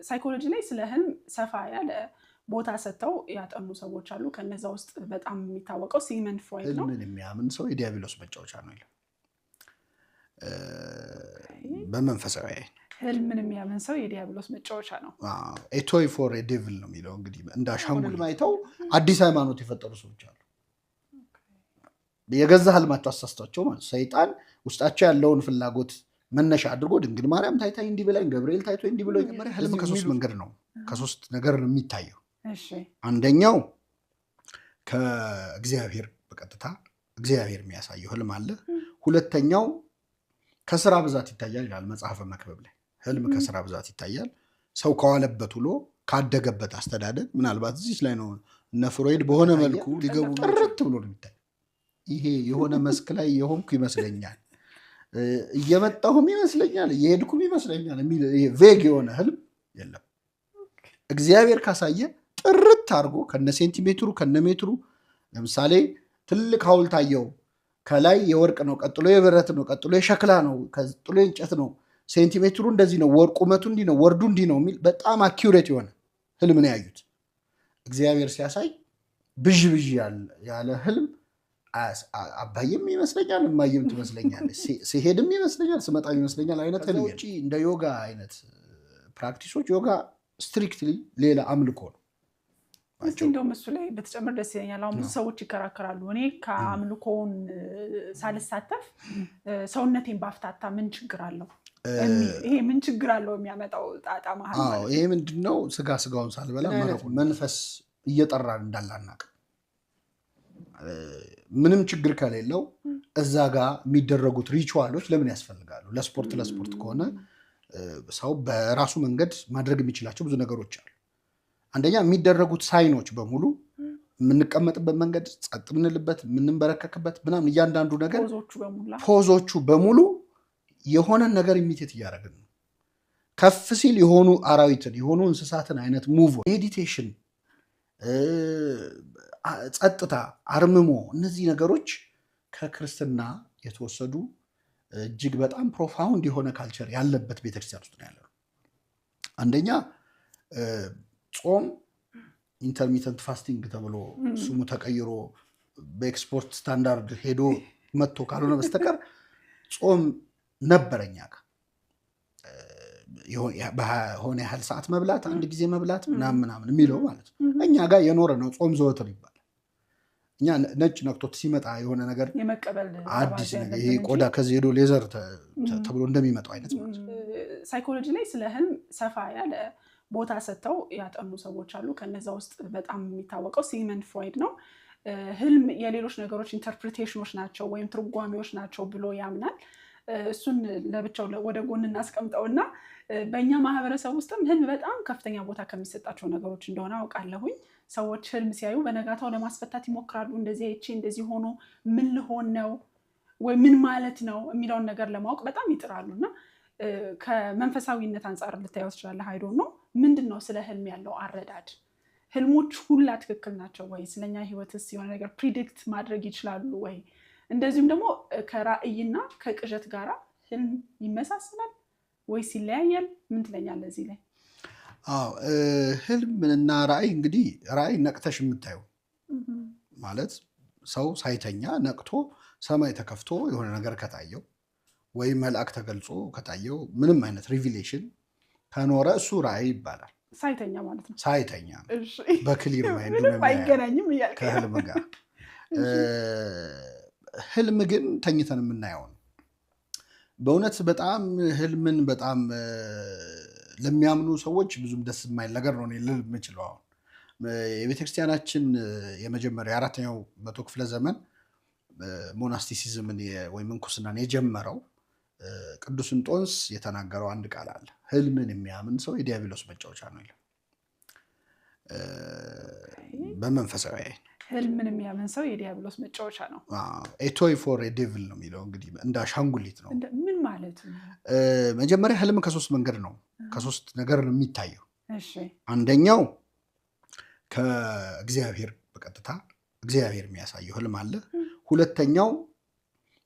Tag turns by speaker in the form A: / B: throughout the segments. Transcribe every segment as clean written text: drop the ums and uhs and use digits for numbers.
A: ሳይኮሎጂ ላይ ስለ ህልም ሰፋ ያለ ቦታ ሰጥተው ያጠኑ ሰዎች አሉ። ከነዛ ውስጥ በጣም የሚታወቀው ሲግመንድ ፍሮይድ ነው።
B: ህልምን የሚያምን ሰው የዲያብሎስ መጫወቻ ነው ይላል በመንፈሳዊ አይን።
A: ህልምን የሚያምን ሰው የዲያብሎስ መጫወቻ ነው።
B: ኤ ቶይ ፎር ኤ ዴቪል ነው የሚለው። እንግዲህ እንዳሻንጉሊት አይተው አዲስ ሃይማኖት የፈጠሩ ሰዎች አሉ። የገዛ ህልማቸው አሳስቷቸው ማለት ሰይጣን ውስጣቸው ያለውን ፍላጎት መነሻ አድርጎ ድንግል ማርያም ታይታይ እንዲህ ብላኝ፣ ገብርኤል ታይቶ እንዲህ ብሎኝ። ህልም ከሶስት መንገድ ነው፣ ከሶስት ነገር ነው የሚታየው። አንደኛው ከእግዚአብሔር በቀጥታ እግዚአብሔር የሚያሳየው ህልም አለ። ሁለተኛው ከስራ ብዛት ይታያል ይላል መጽሐፈ መክብብ ላይ። ህልም ከስራ ብዛት ይታያል። ሰው ከዋለበት ውሎ ካደገበት አስተዳደግ ምናልባት እዚህ ላይ ነው እነ ፍሮይድ በሆነ መልኩ ሊገቡ ጥርት ብሎ ነው የሚታይ። ይሄ የሆነ መስክ ላይ የሆንኩ ይመስለኛል፣ እየመጣሁም ይመስለኛል፣ እየሄድኩም ይመስለኛል የሚል ቬግ የሆነ ህልም የለም። እግዚአብሔር ካሳየ ጥርት አድርጎ ከነ ሴንቲሜትሩ ከነ ሜትሩ፣ ለምሳሌ ትልቅ ሐውልት አየው፣ ከላይ የወርቅ ነው፣ ቀጥሎ የብረት ነው፣ ቀጥሎ የሸክላ ነው፣ ቀጥሎ የእንጨት ነው፣ ሴንቲሜትሩ እንደዚህ ነው፣ ቁመቱ እንዲህ ነው፣ ወርዱ እንዲህ ነው የሚል በጣም አኪውሬት የሆነ ህልም ነው ያዩት። እግዚአብሔር ሲያሳይ ብዥ ብዥ ያለ ህልም አባይም ይመስለኛል፣ እማይም ትመስለኛል፣ ሲሄድም ይመስለኛል፣ ስመጣም ይመስለኛል አይነት ህልም። ውጪ እንደ ዮጋ አይነት ፕራክቲሶች፣ ዮጋ ስትሪክትሊ ሌላ አምልኮ ነው።
A: እንደውም እሱ ላይ በተጨምር ደስ ይለኛል። አሁን ብዙ ሰዎች ይከራከራሉ። እኔ ከአምልኮውን ሳልሳተፍ ሰውነቴን ባፍታታ ምን ችግር አለው? ይሄ ምን ችግር አለው የሚያመጣው ጣጣ መሀል ማለት ነው።
B: ይሄ ምንድነው? ስጋውን ሳልበላ መንፈስ እየጠራን እንዳላናቅ ምንም ችግር ከሌለው እዛ ጋር የሚደረጉት ሪቹዋሎች ለምን ያስፈልጋሉ? ለስፖርት ከሆነ ሰው በራሱ መንገድ ማድረግ የሚችላቸው ብዙ ነገሮች አሉ። አንደኛ የሚደረጉት ሳይኖች በሙሉ የምንቀመጥበት መንገድ፣ ጸጥ ምንልበት፣ የምንበረከክበት ምናምን እያንዳንዱ ነገር ፖዞቹ በሙሉ የሆነን ነገር ኢሚቴት እያደረግን ነው። ከፍ ሲል የሆኑ አራዊትን የሆኑ እንስሳትን አይነት ሙቭ፣ ሜዲቴሽን፣ ጸጥታ፣ አርምሞ፣ እነዚህ ነገሮች ከክርስትና የተወሰዱ እጅግ በጣም ፕሮፋውንድ የሆነ ካልቸር ያለበት ቤተክርስቲያን ውስጥ ነው ያለው። አንደኛ ጾም ኢንተርሚተንት ፋስቲንግ ተብሎ ስሙ ተቀይሮ በኤክስፖርት ስታንዳርድ ሄዶ መጥቶ ካልሆነ በስተቀር ጾም ነበረኛ ጋር በሆነ ያህል ሰዓት መብላት፣ አንድ ጊዜ መብላት ምናምን የሚለው ማለት ነው። እኛ ጋር የኖረ ነው። ጾም ዘወትር ይባላል። እኛ ነጭ ነክቶት ሲመጣ የሆነ ነገር አዲስ ነገር ይሄ ቆዳ ከዚህ ሄዶ ሌዘር ተብሎ እንደሚመጣው አይነት ማለት ነው።
A: ሳይኮሎጂ ላይ ስለ ህልም ሰፋ ያለ ቦታ ሰጥተው ያጠኑ ሰዎች አሉ። ከነዛ ውስጥ በጣም የሚታወቀው ሲግመንድ ፍሮይድ ነው። ህልም የሌሎች ነገሮች ኢንተርፕሪቴሽኖች ናቸው ወይም ትርጓሜዎች ናቸው ብሎ ያምናል። እሱን ለብቻው ወደ ጎን እናስቀምጠውና በእኛ ማህበረሰብ ውስጥም ህልም በጣም ከፍተኛ ቦታ ከሚሰጣቸው ነገሮች እንደሆነ አውቃለሁኝ። ሰዎች ህልም ሲያዩ በነጋታው ለማስፈታት ይሞክራሉ። እንደዚህ አይቼ እንደዚህ ሆኖ ምን ልሆን ነው ወይ ምን ማለት ነው የሚለውን ነገር ለማወቅ በጣም ይጥራሉና ከመንፈሳዊነት አንጻር ልታየው ትችላለህ። አይዶ ነው ምንድነው ስለ ህልም ያለው አረዳድ? ህልሞች ሁላ ትክክል ናቸው ወይ? ስለኛ ህይወትስ የሆነ ነገር ፕሪዲክት ማድረግ ይችላሉ ወይ? እንደዚሁም ደግሞ ከራእይና ከቅዠት ጋራ ህልም ይመሳሰላል ወይስ ይለያያል? ምን ትለኛለህ እዚህ ላይ?
B: ህልምና ራእይ እንግዲህ ራእይ ነቅተሽ የምታየው ማለት ሰው ሳይተኛ ነቅቶ ሰማይ ተከፍቶ የሆነ ነገር ከታየው ወይም መልአክ ተገልጾ ከታየው ምንም አይነት ሪቪሌሽን ከኖረ እሱ ራእይ ይባላል።
A: ሳይተኛ ማለት ነው።
B: ሳይተኛ በክሊር ማይንድ
A: አይገናኝም እያልከኝ
B: ከህልም ጋር። ህልም ግን ተኝተን የምናየው ነው። በእውነት በጣም ህልምን በጣም ለሚያምኑ ሰዎች ብዙም ደስ የማይል ነገር ነው ልል የምችለው። አሁን የቤተክርስቲያናችን የመጀመሪያ የአራተኛው መቶ ክፍለ ዘመን ሞናስቲሲዝምን ወይም ምንኩስናን የጀመረው ቅዱስ እንጦንስ የተናገረው አንድ ቃል አለ። ህልምን የሚያምን ሰው የዲያብሎስ መጫወቻ ነው ይላል በመንፈሳዊ አይን።
A: ህልምን የሚያምን ሰው የዲያብሎስ መጫወቻ ነው።
B: ኤ ቶይ ፎር ኤ ዴቪል ነው የሚለው። እንግዲህ እንዳሻንጉሊት ነው።
A: ምን ማለት ነው?
B: መጀመሪያ ህልም ከሶስት መንገድ ነው፣ ከሶስት ነገር ነው የሚታየው።
A: አንደኛው
B: ከእግዚአብሔር በቀጥታ እግዚአብሔር የሚያሳየው ህልም አለ። ሁለተኛው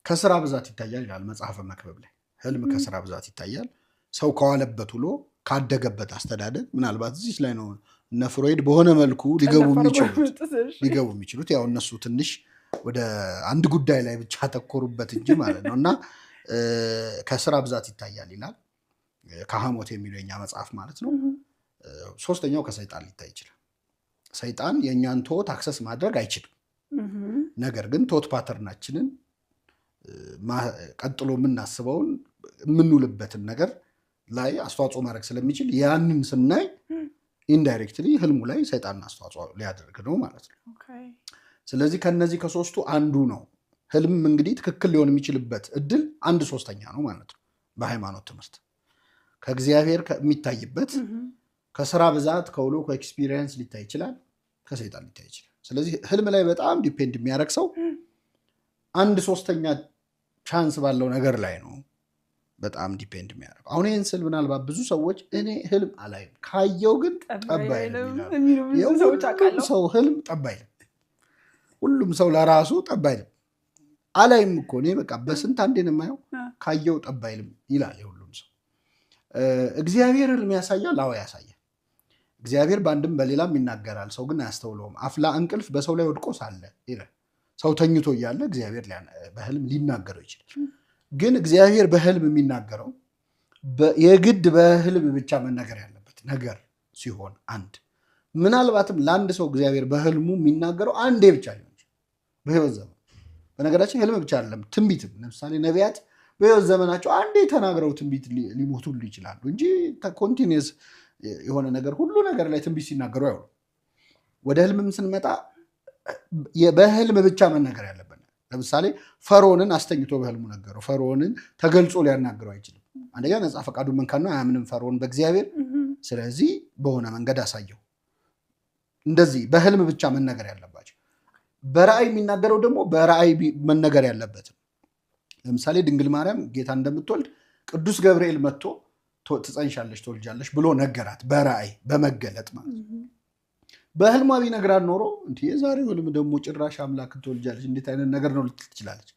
B: ከስራ ብዛት ይታያል ይላል መጽሐፈ መክብብ ላይ። ህልም ከስራ ብዛት ይታያል። ሰው ከዋለበት ውሎ ካደገበት አስተዳደግ ምናልባት እዚህ ላይ ነው እነ ፍሮይድ በሆነ መልኩ ሊገቡ የሚችሉት ያው እነሱ ትንሽ ወደ አንድ ጉዳይ ላይ ብቻ አተኮሩበት እንጂ ማለት ነው። እና ከስራ ብዛት ይታያል ይላል ከሐሞት የሚለው የኛ መጽሐፍ ማለት ነው። ሶስተኛው ከሰይጣን ሊታይ ይችላል። ሰይጣን የእኛን ቶት አክሰስ ማድረግ አይችልም። ነገር ግን ቶት ፓተርናችንን ቀጥሎ የምናስበውን የምንውልበትን ነገር ላይ አስተዋጽኦ ማድረግ ስለሚችል ያንን ስናይ ኢንዳይሬክትሊ ህልሙ ላይ ሰይጣን አስተዋጽኦ ሊያደርግ ነው ማለት ነው። ስለዚህ ከነዚህ ከሶስቱ አንዱ ነው። ህልም እንግዲህ ትክክል ሊሆን የሚችልበት እድል 1/3 ነው ማለት ነው። በሃይማኖት ትምህርት ከእግዚአብሔር የሚታይበት ከስራ ብዛት ከውሎ ከኤክስፒሪየንስ ሊታይ ይችላል፣ ከሰይጣን ሊታይ ይችላል። ስለዚህ ህልም ላይ በጣም ዲፔንድ የሚያደርግ ሰው 1/3 ቻንስ ባለው ነገር ላይ ነው በጣም ዲፔንድ የሚያደርግ። አሁን ይህን ስል ምናልባት ብዙ ሰዎች እኔ ህልም አላይም ካየው ግን ጠብ አይልም ይላሉ። ሰው ህልም ጠብ አይልም። ሁሉም ሰው ለራሱ ጠብ አይልም። አላይም እኮ እኔ በቃ በስንት አንዴ ነው የማየው ካየው ጠብ አይልም ይላል የሁሉም ሰው። እግዚአብሔር ህልም ያሳያል። አዎ ያሳያል። እግዚአብሔር በአንድም በሌላም ይናገራል፣ ሰው ግን አያስተውለውም። አፍላ እንቅልፍ በሰው ላይ ወድቆ ሳለ ይላል። ሰው ተኝቶ እያለ እግዚአብሔር በህልም ሊናገረው ይችላል። ግን እግዚአብሔር በህልም የሚናገረው የግድ በህልም ብቻ መነገር ያለበት ነገር ሲሆን አንድ ምናልባትም ለአንድ ሰው እግዚአብሔር በህልሙ የሚናገረው አንዴ ብቻ ሊሆን ይችላል በህይወት ዘመን። በነገራችን ህልም ብቻ አይደለም ትንቢትም። ለምሳሌ ነቢያት በህይወት ዘመናቸው አንዴ ተናግረው ትንቢት ሊሞቱሉ ይችላሉ እንጂ ኮንቲኒየስ የሆነ ነገር ሁሉ ነገር ላይ ትንቢት ሲናገሩ አይሆኑ። ወደ ህልምም ስንመጣ በህልም ብቻ መነገር ያለበት። ለምሳሌ ፈርዖንን አስተኝቶ በህልሙ ነገረው። ፈርዖንን ተገልጾ ሊያናግረው አይችልም። አንደኛ ነፃ ፈቃዱን መንካት ነው። አያምንም ፈርዖን በእግዚአብሔር። ስለዚህ በሆነ መንገድ አሳየው። እንደዚህ በህልም ብቻ መነገር ያለባቸው። በራእይ የሚናገረው ደግሞ በራእይ መነገር ያለበት። ለምሳሌ ድንግል ማርያም ጌታ እንደምትወልድ ቅዱስ ገብርኤል መጥቶ ትጸንሻለሽ ትወልጃለሽ ብሎ ነገራት። በራእይ በመገለጥ ማለት ነው። በህልሟ ቢነግራት ኖሮ እንዴ የዛሬው ህልም ደግሞ ጭራሽ አምላክን ትወልጃለሽ እንዴት አይነት ነገር ነው ልትል ትችላለች።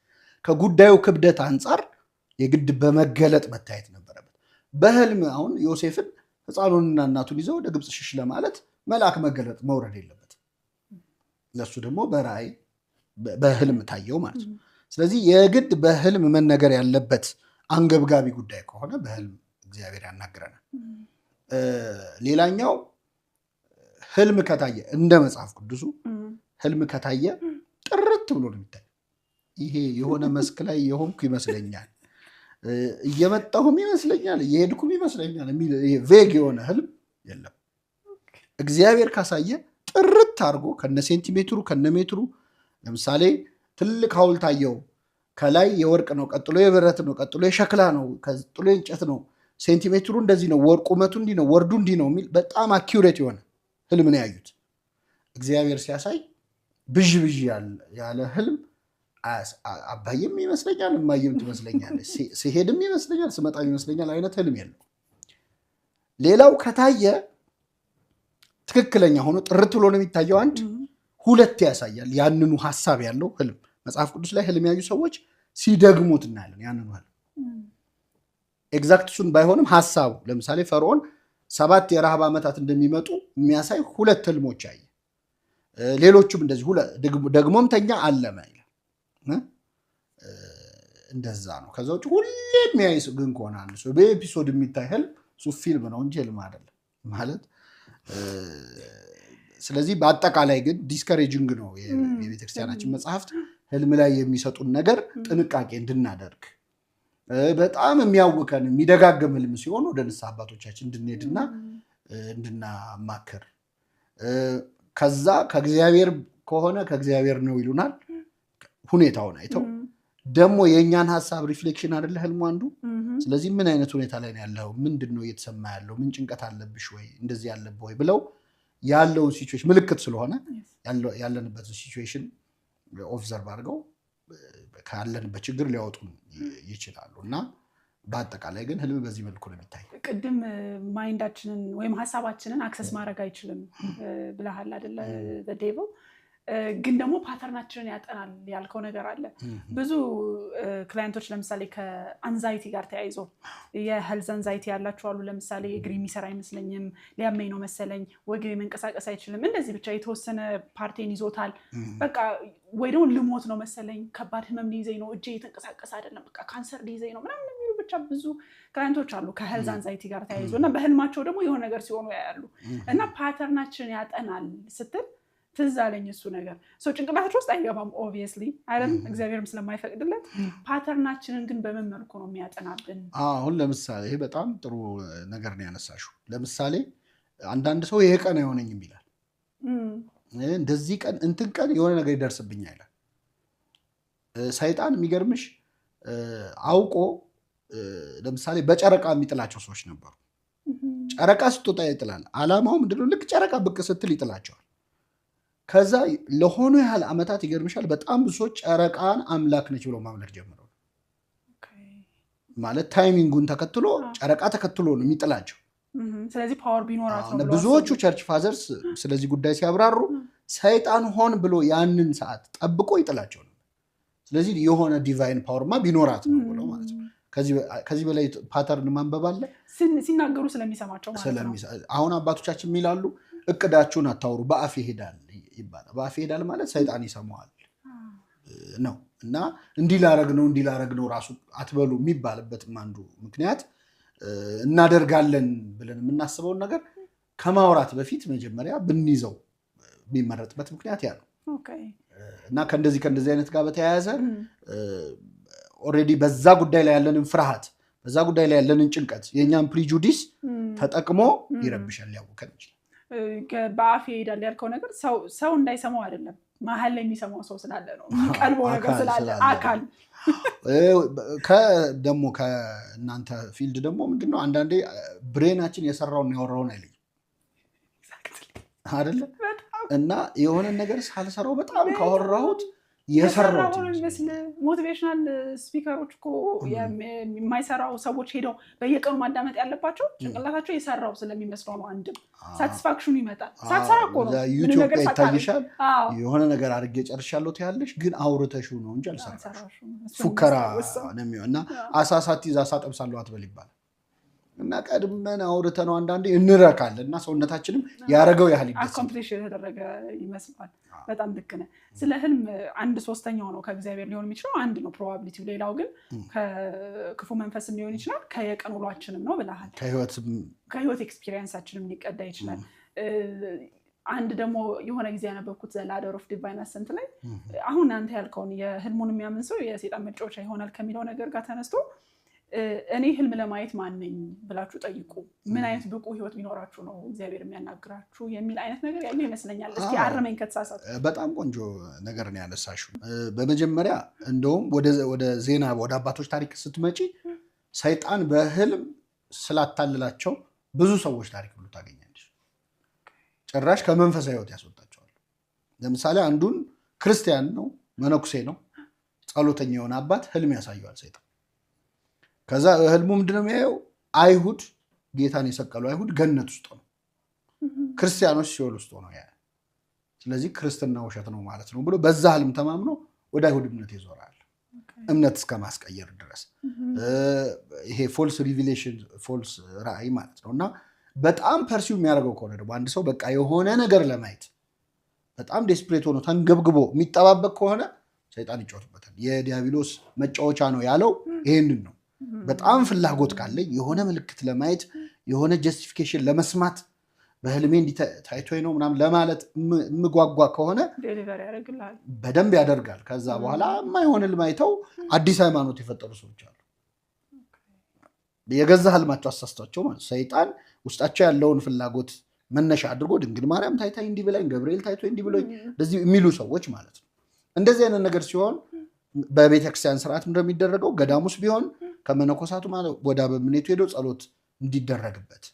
B: ከጉዳዩ ክብደት አንጻር የግድ በመገለጥ መታየት ነበረበት። በህልም አሁን ዮሴፍን ህፃኑንና እናቱን ይዘው ወደ ግብፅ ሽሽ ለማለት መልአክ መገለጥ መውረድ የለበትም። ለሱ ደግሞ በራእይ በህልም ታየው ማለት ነው። ስለዚህ የግድ በህልም መነገር ያለበት አንገብጋቢ ጉዳይ ከሆነ በህልም እግዚአብሔር ያናግረናል። ሌላኛው ህልም ከታየ እንደ መጽሐፍ ቅዱሱ ህልም ከታየ ጥርት ብሎ ነው የሚታይ። ይሄ የሆነ መስክ ላይ የሆንኩ ይመስለኛል፣ እየመጣሁም ይመስለኛል፣ እየሄድኩም ይመስለኛል የሚል ቬግ የሆነ ህልም የለም። እግዚአብሔር ካሳየ ጥርት አድርጎ ከነ ሴንቲሜትሩ ከነ ሜትሩ። ለምሳሌ ትልቅ ሐውልት አየው፣ ከላይ የወርቅ ነው፣ ቀጥሎ የብረት ነው፣ ቀጥሎ የሸክላ ነው፣ ቀጥሎ የእንጨት ነው፣ ሴንቲሜትሩ እንደዚህ ነው፣ ቁመቱ እንዲህ ነው፣ ወርዱ እንዲህ ነው የሚል በጣም አኪውሬት የሆነ ህልም ነው ያዩት። እግዚአብሔር ሲያሳይ ብዥ ብዥ ያለ ህልም አባይም ይመስለኛል፣ እማየም ትመስለኛለች፣ ሲሄድም ይመስለኛል፣ ስመጣም ይመስለኛል አይነት ህልም የለም። ሌላው ከታየ ትክክለኛ ሆኖ ጥርት ብሎ ነው የሚታየው። አንድ ሁለት ያሳያል ያንኑ ሀሳብ ያለው ህልም። መጽሐፍ ቅዱስ ላይ ህልም ያዩ ሰዎች ሲደግሙት እናያለን ያንኑ ህልም። ኤግዛክት እሱን ባይሆንም ሀሳቡ ለምሳሌ ፈርዖን 7 የረሃብ ዓመታት እንደሚመጡ የሚያሳይ 2 ህልሞች አየ። ሌሎቹም እንደዚህ ደግሞም ተኛ አለመ ይላል። እንደዛ ነው። ከዛ ውጭ ሁሌ የሚያይ ግን ከሆነ አንድ ሰው በኤፒሶድ የሚታይ ህልም እሱ ፊልም ነው እንጂ ህልም አይደለም ማለት። ስለዚህ በአጠቃላይ ግን ዲስከሬጂንግ ነው የቤተክርስቲያናችን መጽሐፍት ህልም ላይ የሚሰጡን ነገር ጥንቃቄ እንድናደርግ። በጣም የሚያውከን የሚደጋገም ህልም ሲሆን ወደ ንስሐ አባቶቻችን እንድንሄድና እንድናማክር፣ ከዛ ከእግዚአብሔር ከሆነ ከእግዚአብሔር ነው ይሉናል። ሁኔታውን አይተው ደግሞ የእኛን ሀሳብ ሪፍሌክሽን አይደለ ህልሙ አንዱ። ስለዚህ ምን አይነት ሁኔታ ላይ ነው ያለው፣ ምንድን ነው እየተሰማ ያለው፣ ምን ጭንቀት አለብሽ ወይ እንደዚህ ያለብህ ወይ ብለው ያለውን ሲቹዌሽን ምልክት ስለሆነ ያለንበትን ሲቹዌሽን ኦብዘርቭ አድርገው ካለንበት ችግር ሊያወጡ ይችላሉ። እና በአጠቃላይ ግን ህልም በዚህ መልኩ ነው የሚታይ።
A: ቅድም ማይንዳችንን ወይም ሀሳባችንን አክሰስ ማድረግ አይችልም ብለሃል አይደለ? ዴቪል ግን ደግሞ ፓተርናችንን ያጠናል ያልከው ነገር አለ። ብዙ ክላይንቶች ለምሳሌ ከአንዛይቲ ጋር ተያይዞ የሄልዝ አንዛይቲ ያላቸው አሉ። ለምሳሌ እግሬ የሚሰራ አይመስለኝም፣ ሊያመኝ ነው መሰለኝ፣ ወገቤ መንቀሳቀስ አይችልም፣ እንደዚህ ብቻ የተወሰነ ፓርቴን ይዞታል፣ በቃ ወይ ደግሞ ልሞት ነው መሰለኝ፣ ከባድ ህመም ሊይዘኝ ነው፣ እጄ የተንቀሳቀስ አይደለም፣ በቃ ካንሰር ሊይዘኝ ነው ምናምን የሚሉ ብቻ ብዙ ክላይንቶች አሉ ከሄልዝ አንዛይቲ ጋር ተያይዞ እና በህልማቸው ደግሞ የሆነ ነገር ሲሆኑ ያያሉ። እና ፓተርናችንን ያጠናል ስትል ትዝ አለኝ እሱ ነገር። ጭንቅላታችን ውስጥ አይገባም ኦብቪየስሊ አይደል፣ እግዚአብሔርም ስለማይፈቅድለት። ፓተርናችንን ግን በምን መልኩ ነው የሚያጠናብን?
B: አሁን ለምሳሌ ይሄ በጣም ጥሩ ነገር ነው ያነሳሽው። ለምሳሌ አንዳንድ ሰው ይሄ ቀን አይሆነኝም ይላል፣ እንደዚህ ቀን እንትን ቀን የሆነ ነገር ይደርስብኛል ይላል። ሰይጣን የሚገርምሽ አውቆ ለምሳሌ በጨረቃ የሚጥላቸው ሰዎች ነበሩ። ጨረቃ ስትወጣ ይጥላል። አላማው ምንድነው? ልክ ጨረቃ ብቅ ስትል ይጥላቸዋል። ከዛ ለሆኑ ያህል ዓመታት ይገርምሻል በጣም ብዙ ሰዎች ጨረቃን አምላክ ነች ብሎ ማምለክ ጀምረው፣ ማለት ታይሚንጉን ተከትሎ ጨረቃ ተከትሎ ነው የሚጥላቸው።
A: ስለዚህ ፓወር ቢኖራት ነው።
B: ብዙዎቹ ቸርች ፋዘርስ ስለዚህ ጉዳይ ሲያብራሩ ሰይጣን ሆን ብሎ ያንን ሰዓት ጠብቆ ይጥላቸው ነው። ስለዚህ የሆነ ዲቫይን ፓወርማ ቢኖራት ነው ብሎ ማለት ነው። ከዚህ በላይ ፓተርን ማንበብ አለ?
A: ሲናገሩ ስለሚሰማቸው ማለት ነው።
B: አሁን አባቶቻችን የሚላሉ እቅዳችሁን አታውሩ በአፍ ይሄዳል ይባላል። በአፍ ይሄዳል ማለት ሰይጣን ይሰማዋል ነው። እና እንዲህ ላረግ ነው ራሱ አትበሉ የሚባልበትም አንዱ ምክንያት እናደርጋለን ብለን የምናስበውን ነገር ከማውራት በፊት መጀመሪያ ብንይዘው የሚመረጥበት ምክንያት ያ ነው። እና ከእንደዚህ አይነት ጋር በተያያዘ ኦልሬዲ በዛ ጉዳይ ላይ ያለንን ፍርሃት፣ በዛ ጉዳይ ላይ ያለንን ጭንቀት፣ የእኛን ፕሪጁዲስ ተጠቅሞ ይረብሻል፣ ሊያውከን ይችላል።
A: በአፍ ይሄዳል ያልከው ነገር ሰው እንዳይሰማው አይደለም፣ መሀል ላይ የሚሰማው ሰው ስላለ ነው፣ የሚቀልበው ነገር ስላለ አካል
B: ደግሞ ከእናንተ ፊልድ ደግሞ ምንድነው አንዳንዴ ብሬናችን የሰራውን ያወራውን አይለኝም አይደለ? እና የሆነ ነገር ሳልሰራው በጣም ካወራሁት የሰራው
A: ሞቲቬሽናል ስፒከሮች እኮ የማይሰራው ሰዎች ሄደው በየቀኑ ማዳመጥ ያለባቸው ጭንቅላታቸው የሰራው ስለሚመስለው ነው። አንድም ሳቲስፋክሽኑ ይመጣል። ሳትሰራ እኮ ነው
B: ዩቲዩብ ላይ ይታይሻል። የሆነ ነገር አድርጌ ጨርሻለሁ ትያለሽ፣ ግን አውርተሽው ነው እንጂ አልሰራሽም። ፉከራ ነው የሚሆን እና አሳሳት ይዛ ሳጠብሳለሁ አትበል ይባላል። እና ቀድመን አውርተነው አንዳንዴ እንረካለን እና ሰውነታችንም ያደረገው ያህል
A: አኮምፕሊሽ የተደረገ ይመስላል። በጣም ልክ ነህ። ስለ ህልም 1/3 ነው ከእግዚአብሔር ሊሆን የሚችለው፣ አንድ ነው ፕሮባቢሊቲው። ሌላው ግን ከክፉ መንፈስም ሊሆን ይችላል፣ ከየቀን ውሏችንም ነው ብለሃል። ከህይወት ኤክስፒሪየንሳችንም ሊቀዳ ይችላል። አንድ ደግሞ የሆነ ጊዜ ያነበብኩት ዘላደር ኦፍ ዲቫይን አሰንት ላይ አሁን አንተ ያልከውን የህልሙን የሚያምን ሰው የሴጣን መጫወቻ ይሆናል ከሚለው ነገር ጋር ተነስቶ እኔ ህልም ለማየት ማን ነኝ ብላችሁ ጠይቁ፣ ምን አይነት ብቁ ህይወት ቢኖራችሁ ነው እግዚአብሔር የሚያናግራችሁ የሚል አይነት ነገር ያለው ይመስለኛል። እስኪ አርመኝ ከተሳሳትኩ።
B: በጣም ቆንጆ ነገር ነው ያነሳሽው። በመጀመሪያ እንደውም ወደ ዜና ወደ አባቶች ታሪክ ስትመጪ ሰይጣን በህልም ስላታልላቸው ብዙ ሰዎች ታሪክ ሁሉ ታገኛለች። ጭራሽ ከመንፈሳዊ ህይወት ያስወጣቸዋል። ለምሳሌ አንዱን ክርስቲያን ነው፣ መነኩሴ ነው፣ ጸሎተኛ የሆነ አባት ህልም ያሳየዋል ሰይጣን። ከዛ ህልሙ ምንድነው የሚያየው? አይሁድ ጌታን የሰቀሉ አይሁድ ገነት ውስጥ ነው፣ ክርስቲያኖች ሲኦል ውስጥ ነው ያ። ስለዚህ ክርስትና ውሸት ነው ማለት ነው ብሎ በዛ ህልም ተማምኖ ወደ አይሁድ እምነት ይዞራል፣ እምነት እስከ ማስቀየር ድረስ። ይሄ ፎልስ ሪቪሌሽን፣ ፎልስ ራእይ ማለት ነው። እና በጣም ፐርሲው የሚያደርገው ከሆነ ደግሞ አንድ ሰው በቃ የሆነ ነገር ለማየት በጣም ዴስፕሬት ሆኖ ተንገብግቦ የሚጠባበቅ ከሆነ ሰይጣን ይጫወትበታል። የዲያብሎስ መጫወቻ ነው ያለው ይሄንን ነው። በጣም ፍላጎት ካለኝ የሆነ ምልክት ለማየት የሆነ ጀስቲፊኬሽን ለመስማት በህልሜ እንዲታይቶኝ ነው ምናምን ለማለት የምጓጓ ከሆነ በደንብ ያደርጋል። ከዛ በኋላ የማይሆን ህልም አይተው አዲስ ሃይማኖት የፈጠሩ ሰዎች አሉ። የገዛ ህልማቸው አሳስቷቸው ማለት ሰይጣን ውስጣቸው ያለውን ፍላጎት መነሻ አድርጎ ድንግል ማርያም ታይታኝ እንዲህ ብላኝ፣ ገብርኤል ታይቶኝ እንዲህ ብሎኝ እንደዚህ የሚሉ ሰዎች ማለት ነው። እንደዚህ አይነት ነገር ሲሆን በቤተክርስቲያን ስርዓት እንደሚደረገው ገዳሙስ ቢሆን ከመነኮሳቱ ማለት ወደ አበምኔቱ ሄዶ ጸሎት እንዲደረግበት፣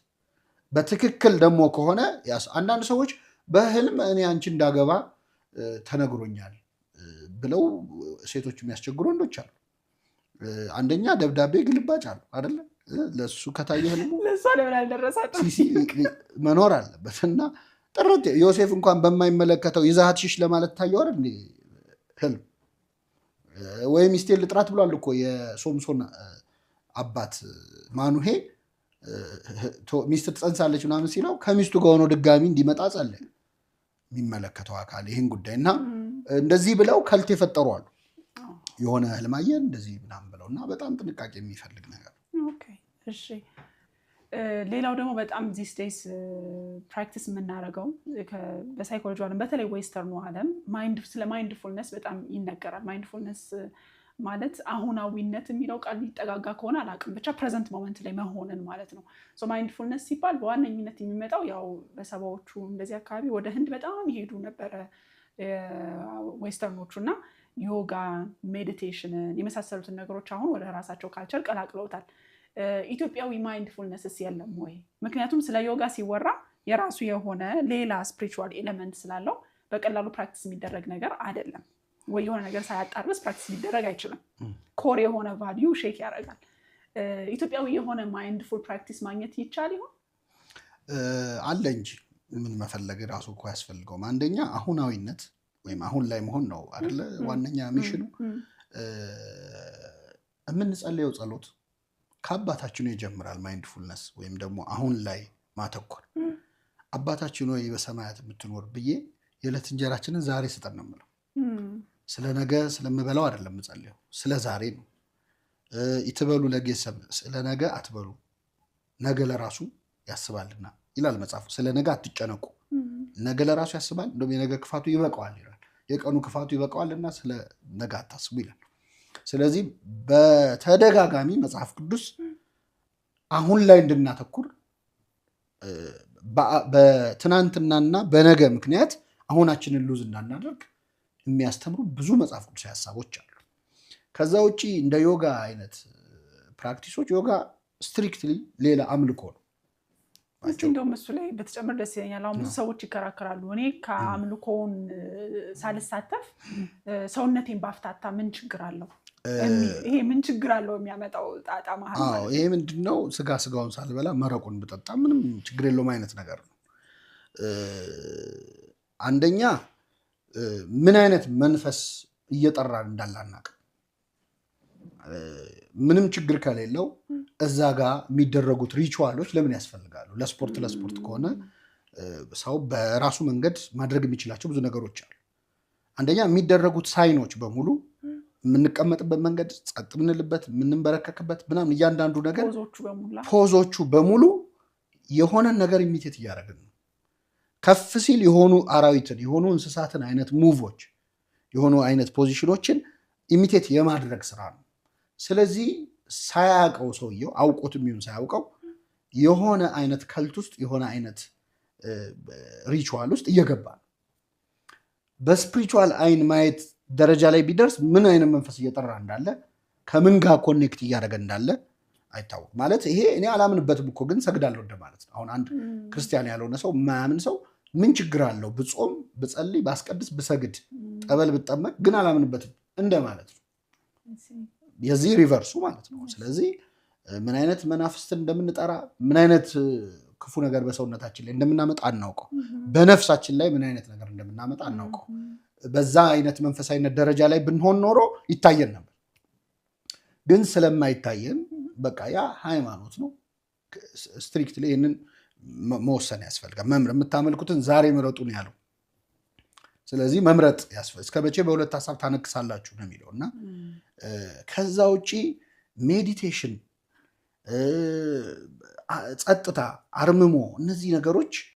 B: በትክክል ደግሞ ከሆነ አንዳንድ ሰዎች በህልም እኔ አንቺ እንዳገባ ተነግሮኛል ብለው ሴቶች የሚያስቸግሩ ወንዶች አሉ። አንደኛ ደብዳቤ ግልባጭ አሉ አይደለ? ለሱ ከታየ ህልሙ
A: ለሷ ለምን አልደረሳትም
B: መኖር አለበት እና ጥርት ዮሴፍ እንኳን በማይመለከተው ይዛሃት ሽሽ ለማለት ታየው አይደል ህልም። ወይ ሚስቴን ልጥራት ብሏል እኮ የሶምሶን አባት ማኑሄ ሚስት ትጸንሳለች ምናምን ሲለው ከሚስቱ ጋር ሆኖ ድጋሚ እንዲመጣ ጸለየ የሚመለከተው አካል ይህን ጉዳይ እና እንደዚህ ብለው ከልት የፈጠሩ አሉ። የሆነ ህልም አየን እንደዚህ ምናምን ብለው እና በጣም ጥንቃቄ የሚፈልግ ነገር።
A: እሺ ሌላው ደግሞ በጣም ዚስ ዴይስ ፕራክቲስ የምናደርገው በሳይኮሎጂ ዓለም በተለይ ዌስተርኑ ዓለም ስለ ማይንድፉልነስ በጣም ይነገራል። ማይንድፉልነስ ማለት አሁናዊነት የሚለው ቃል ሊጠጋጋ ከሆነ አላውቅም፣ ብቻ ፕሬዘንት ሞመንት ላይ መሆንን ማለት ነው። ማይንድፉልነስ ሲባል በዋነኝነት የሚመጣው ያው በሰባዎቹ እንደዚህ አካባቢ ወደ ህንድ በጣም ይሄዱ ነበረ ዌስተርኖቹ እና ዮጋ፣ ሜዲቴሽንን የመሳሰሉትን ነገሮች አሁን ወደ ራሳቸው ካልቸር ቀላቅለውታል። ኢትዮጵያዊ ማይንድፉልነስስ የለም ወይ? ምክንያቱም ስለ ዮጋ ሲወራ የራሱ የሆነ ሌላ ስፒሪቹዋል ኤሌመንት ስላለው በቀላሉ ፕራክቲስ የሚደረግ ነገር አይደለም ወይ? የሆነ ነገር ሳያጣርስ ፕራክቲስ ሊደረግ አይችልም። ኮር የሆነ ቫልዩ ሼክ ያደርጋል። ኢትዮጵያዊ የሆነ ማይንድፉል ፕራክቲስ ማግኘት ይቻል ይሆን?
B: አለ እንጂ ምን መፈለግ ራሱ እኮ ያስፈልገውም። አንደኛ አሁናዊነት ወይም አሁን ላይ መሆን ነው አይደለ? ዋነኛ ሚሽኑ የምንጸልየው ጸሎት ከአባታችን ይጀምራል። ማይንድፉልነስ ወይም ደግሞ አሁን ላይ ማተኮር። አባታችን ወይ በሰማያት የምትኖር ብዬ የዕለት እንጀራችንን ዛሬ ስጠን ነው የምለው። ስለ ነገ ስለምበላው አይደለም የምጸልየው፣ ስለ ዛሬ ነው። ይትበሉ ለጌሰም፣ ስለ ነገ አትበሉ ነገ ለራሱ ያስባልና ይላል መጽሐፉ። ስለ ነገ አትጨነቁ፣ ነገ ለራሱ ያስባል፣ እንደውም የነገ ክፋቱ ይበቃዋል ይላል። የቀኑ ክፋቱ ይበቃዋልና ስለ ነገ አታስቡ ይላል። ስለዚህ በተደጋጋሚ መጽሐፍ ቅዱስ አሁን ላይ እንድናተኩር በትናንትናና በነገ ምክንያት አሁናችንን ሉዝ እንዳናደርግ የሚያስተምሩ ብዙ መጽሐፍ ቅዱሳዊ ሀሳቦች አሉ። ከዛ ውጭ እንደ ዮጋ አይነት ፕራክቲሶች ዮጋ ስትሪክትሊ ሌላ አምልኮ ነው።
A: እስቲ እንደውም እሱ ላይ በተጨምር ደስ ይለኛል። አሁን ብዙ ሰዎች ይከራከራሉ። እኔ ከአምልኮውን ሳልሳተፍ ሰውነቴን ባፍታታ ምን ችግር አለው? ይሄ ምን ችግር አለው የሚያመጣው ጣጣ መሀል ማለት ነው።
B: ይሄ ምንድነው? ስጋውን ሳልበላ መረቁን ብጠጣ ምንም ችግር የለውም አይነት ነገር ነው። አንደኛ ምን አይነት መንፈስ እየጠራን እንዳላናቅ ምንም ችግር ከሌለው እዛ ጋር የሚደረጉት ሪቹዋሎች ለምን ያስፈልጋሉ? ለስፖርት ከሆነ ሰው በራሱ መንገድ ማድረግ የሚችላቸው ብዙ ነገሮች አሉ። አንደኛ የሚደረጉት ሳይኖች በሙሉ የምንቀመጥበት መንገድ፣ ጸጥ ምንልበት፣ የምንበረከክበት ምናምን እያንዳንዱ ነገር ፖዞቹ በሙሉ የሆነን ነገር ኢሚቴት እያደረግን ነው። ከፍ ሲል የሆኑ አራዊትን የሆኑ እንስሳትን አይነት ሙቮች የሆኑ አይነት ፖዚሽኖችን ኢሚቴት የማድረግ ስራ ነው። ስለዚህ ሳያውቀው ሰውየው አውቆትም ይሁን ሳያውቀው የሆነ አይነት ከልት ውስጥ የሆነ አይነት ሪቹዋል ውስጥ እየገባ ነው። በስፒሪቹዋል አይን ማየት ደረጃ ላይ ቢደርስ ምን አይነት መንፈስ እየጠራ እንዳለ ከምን ጋር ኮኔክት እያደረገ እንዳለ አይታወቅም። ማለት ይሄ እኔ አላምንበትም እኮ ግን ሰግዳለሁ እንደማለት ነው። አሁን አንድ ክርስቲያን ያልሆነ ሰው ማያምን ሰው ምን ችግር አለው ብጾም፣ ብጸልይ፣ ባስቀድስ፣ ብሰግድ፣ ጠበል ብጠመቅ ግን አላምንበትም እንደማለት ነው። የዚህ ሪቨርሱ ማለት ነው። ስለዚህ ምን አይነት መናፍስት እንደምንጠራ ምን አይነት ክፉ ነገር በሰውነታችን ላይ እንደምናመጣ አናውቀው። በነፍሳችን ላይ ምን አይነት ነገር እንደምናመጣ አናውቀው። በዛ አይነት መንፈሳዊነት ደረጃ ላይ ብንሆን ኖሮ ይታየን ነበር። ግን ስለማይታየን በቃ ያ ሃይማኖት ነው። ስትሪክትሊ ይህንን መወሰን ያስፈልጋል። የምታመልኩትን ዛሬ ምረጡ ነው ያለው። ስለዚህ መምረጥ ያስፈልጋል። እስከ መቼ በሁለት ሀሳብ ታነክሳላችሁ ነው የሚለው እና ከዛ ውጪ ሜዲቴሽን፣ ጸጥታ፣ አርምሞ እነዚህ ነገሮች